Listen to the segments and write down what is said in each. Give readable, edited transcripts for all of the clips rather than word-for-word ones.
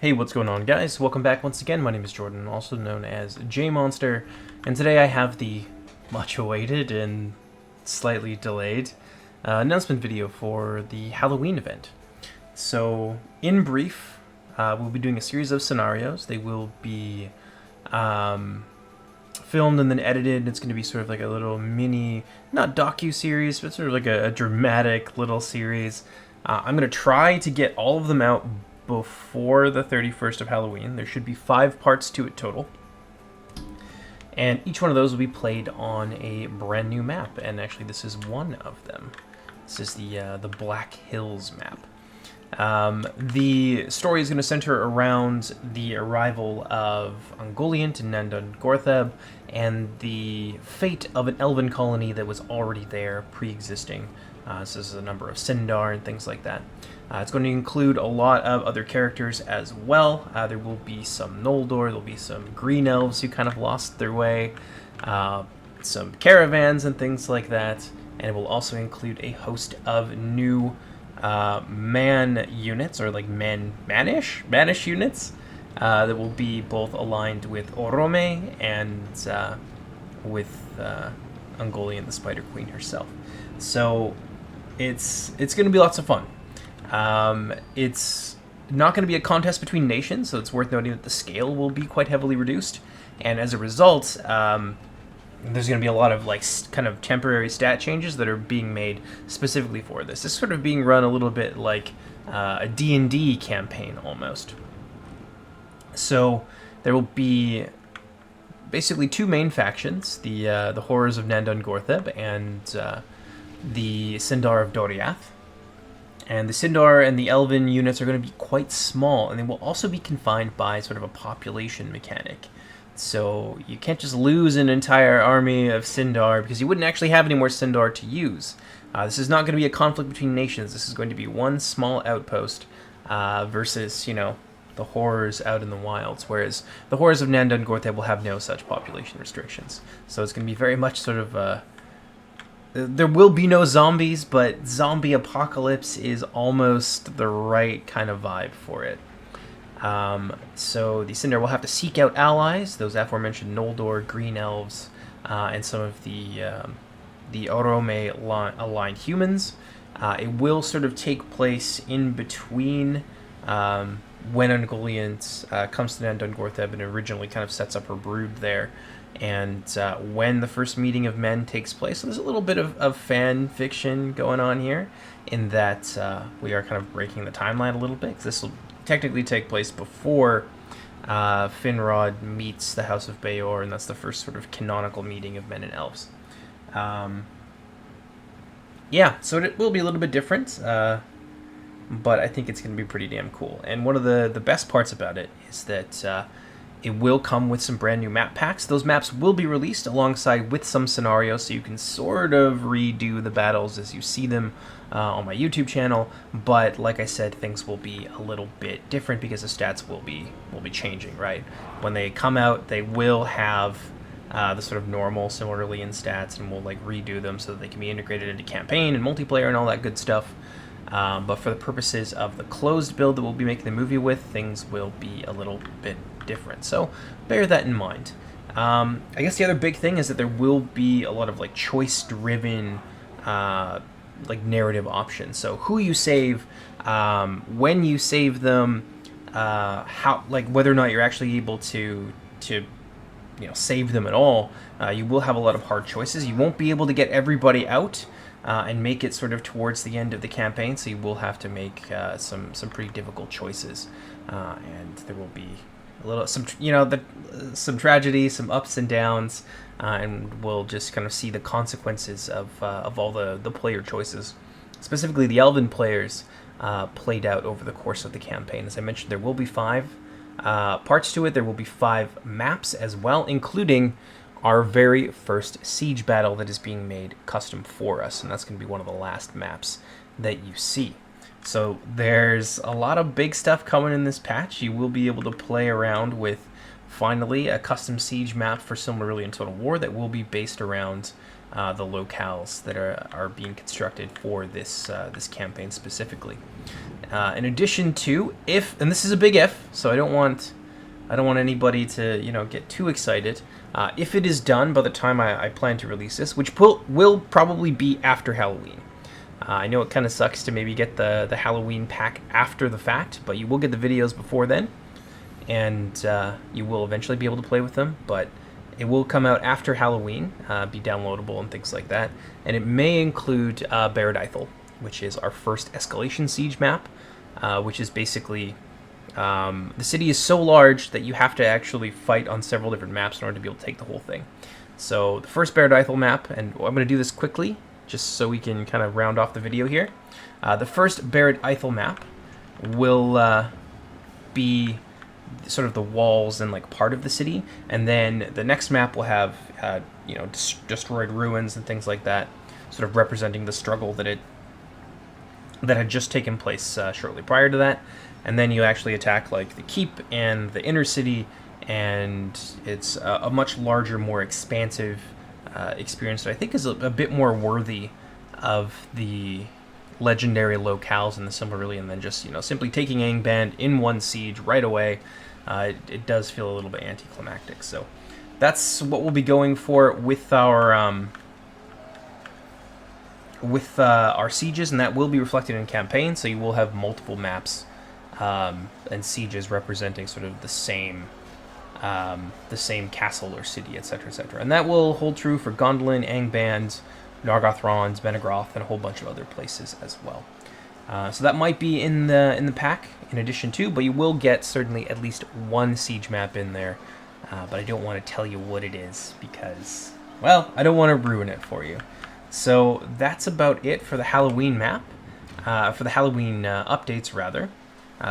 Hey, what's going on, guys? Welcome back once again. My name is Jordan, also known as JMonster, and today I have the much-awaited and slightly delayed announcement video for the Halloween event. So, in brief, we'll be doing a series of scenarios. They will be filmed and then edited. It's going to be sort of like a little mini, not docu-series, but sort of like a dramatic little series. I'm going to try to get all of them out before the 31st of Halloween. There should be 5 parts to it total. And each one of those will be played on a brand new map. And actually, this is one of them. This is the Black Hills map. The story is going to center around the arrival of Ungoliant and Nandun Gortheb and the fate of an elven colony that was already there, pre-existing. This is a number of Sindar and things like that. It's going to include a lot of other characters as well. There will be some Noldor, there'll be some Green Elves who kind of lost their way, some caravans and things like that, and it will also include a host of new man units, or like manish units, that will be both aligned with Orome and with Ungoliant, the Spider Queen herself. So it's going to be lots of fun. It's not going to be a contest between nations, so it's worth noting that the scale will be quite heavily reduced, and as a result, there's going to be a lot of like kind of temporary stat changes that are being made specifically for this. This is sort of being run a little bit like a D&D campaign almost. So there will be basically 2 main factions: the Horrors of Nandun Gortheb and the Sindar of Doriath. And the Sindar and the Elven units are going to be quite small, and they will also be confined by sort of a population mechanic. So you can't just lose an entire army of Sindar, because you wouldn't actually have any more Sindar to use. This is not going to be a conflict between nations. This is going to be one small outpost versus, the horrors out in the wilds, whereas the horrors of Nandun Gortheb will have no such population restrictions. So it's going to be very much sort of there will be no zombies, but zombie apocalypse is almost the right kind of vibe for it. So the Sindar will have to seek out allies, those aforementioned Noldor, Green Elves, and some of the Orome aligned humans. It will sort of take place in between when Ungoliant comes to Nandun Gortheb and originally kind of sets up her brood there, and when the first meeting of men takes place. So there's a little bit of fan fiction going on here, in that we are kind of breaking the timeline a little bit, because this will technically take place before Finrod meets the House of Beor, and that's the first sort of canonical meeting of men and elves. Yeah, so it will be a little bit different, but I think it's going to be pretty damn cool. And one of the best parts about it is that it will come with some brand new map packs. Those maps will be released alongside with some scenarios, so you can sort of redo the battles as you see them on my YouTube channel. But like I said, things will be a little bit different because the stats will be changing, right? When they come out, they will have the sort of normal Silmarillion stats, and we'll like redo them so that they can be integrated into campaign and multiplayer and all that good stuff. But for the purposes of the closed build that we'll be making the movie with, things will be a little bit different. So bear that in mind. I guess the other big thing is that there will be a lot of like choice-driven like narrative options. So who you save, when you save them, how, like whether or not you're actually able to save them at all. You will have a lot of hard choices. You won't be able to get everybody out and make it sort of towards the end of the campaign, so you will have to make some pretty difficult choices, and there will be some tragedy, some ups and downs, and we'll just kind of see the consequences of all the player choices, specifically the Elven players, played out over the course of the campaign. As I mentioned, there will be 5 parts to it. There will be 5 maps as well, including our very first siege battle that is being made custom for us, and that's going to be one of the last maps that you see. So there's a lot of big stuff coming in this patch. You will be able to play around with, finally, a custom siege map for Silmarillion Total War that will be based around the locales that are being constructed for this campaign specifically. In addition to, if, and this is a big if, so I don't want anybody to get too excited. If it is done by the time I plan to release this, which will probably be after Halloween. I know it kind of sucks to maybe get the Halloween pack after the fact, but you will get the videos before then, and you will eventually be able to play with them, but it will come out after Halloween, be downloadable and things like that, and it may include Baradithel, which is our first escalation siege map, which is basically... the city is so large that you have to actually fight on several different maps in order to be able to take the whole thing. So the first Baradithel map, and I'm going to do this quickly, just so we can kind of round off the video here. The first Baradithel map will be sort of the walls and like part of the city, and then the next map will have destroyed ruins and things like that, sort of representing the struggle that had just taken place shortly prior to that. And then you actually attack like the keep and the inner city, and it's a much larger, more expansive experience that I think is a bit more worthy of the legendary locales in the Silmarillion than just simply taking Angband in one siege right away. It does feel a little bit anticlimactic. So that's what we'll be going for with our sieges, and that will be reflected in campaign. So you will have multiple maps and sieges representing sort of the same castle or city, etc., etc. And that will hold true for Gondolin, Angband, Nargothrond, Benegroth, and a whole bunch of other places as well. So that might be in the pack in addition to, but you will get certainly at least one siege map in there. But I don't want to tell you what it is because, well, I don't want to ruin it for you. So that's about it for the Halloween map, for the Halloween updates rather.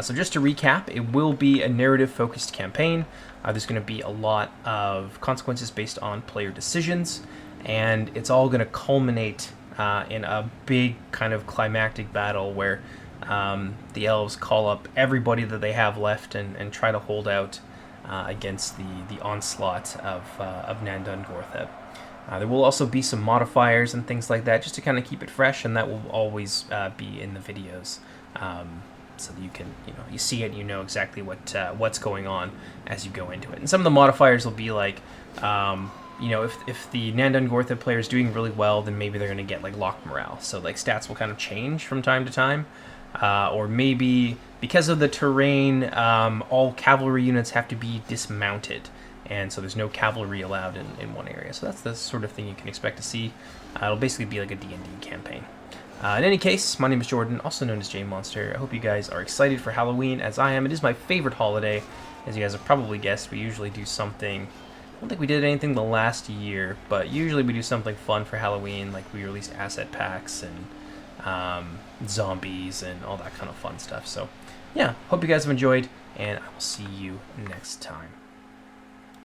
So just to recap, it will be a narrative-focused campaign. There's going to be a lot of consequences based on player decisions, and it's all going to culminate in a big kind of climactic battle where the elves call up everybody that they have left and try to hold out against the onslaught of Nandun Gortheb. There will also be some modifiers and things like that just to kind of keep it fresh, and that will always be in the videos. So that you can, you see it, you know exactly what's going on as you go into it. And some of the modifiers will be like, if the Nandun Gortheb player is doing really well, then maybe they're going to get like locked morale. So like stats will kind of change from time to time, or maybe because of the terrain, all cavalry units have to be dismounted, and so there's no cavalry allowed in one area. So that's the sort of thing you can expect to see. It'll basically be like a D&D campaign. In any case, my name is Jordan, also known as JMonster. I hope you guys are excited for Halloween, as I am. It is my favorite holiday. As you guys have probably guessed, we usually do something... I don't think we did anything the last year, but usually we do something fun for Halloween, like we release asset packs and zombies and all that kind of fun stuff. So, yeah, hope you guys have enjoyed, and I will see you next time.